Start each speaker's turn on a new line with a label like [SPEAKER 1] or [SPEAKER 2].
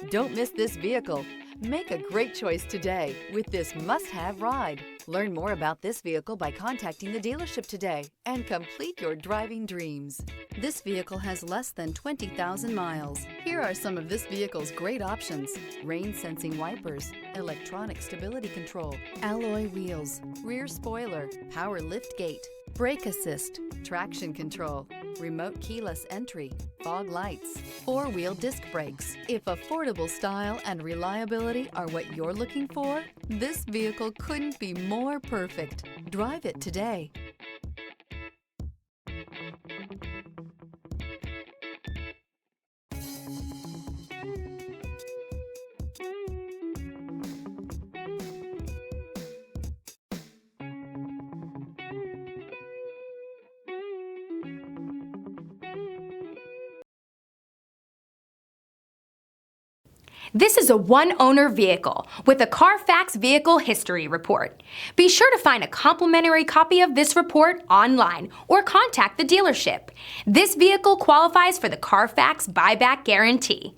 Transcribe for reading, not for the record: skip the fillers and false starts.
[SPEAKER 1] Don't miss this vehicle. Make a great choice today with this must-have ride. Learn more about this vehicle by contacting the dealership today and complete your driving dreams. This vehicle has less than 20,000 miles. Here are some of this vehicle's great options: rain-sensing wipers, electronic stability control, alloy wheels, rear spoiler, power lift gate, brake assist, traction control, remote keyless entry, fog lights, four-wheel disc brakes. If affordable style and reliability are what you're looking for, this vehicle couldn't be more perfect. Drive it today.
[SPEAKER 2] This is a one-owner vehicle with a Carfax Vehicle History Report. Be sure to find a complimentary copy of this report online or contact the dealership. This vehicle qualifies for the Carfax Buyback Guarantee.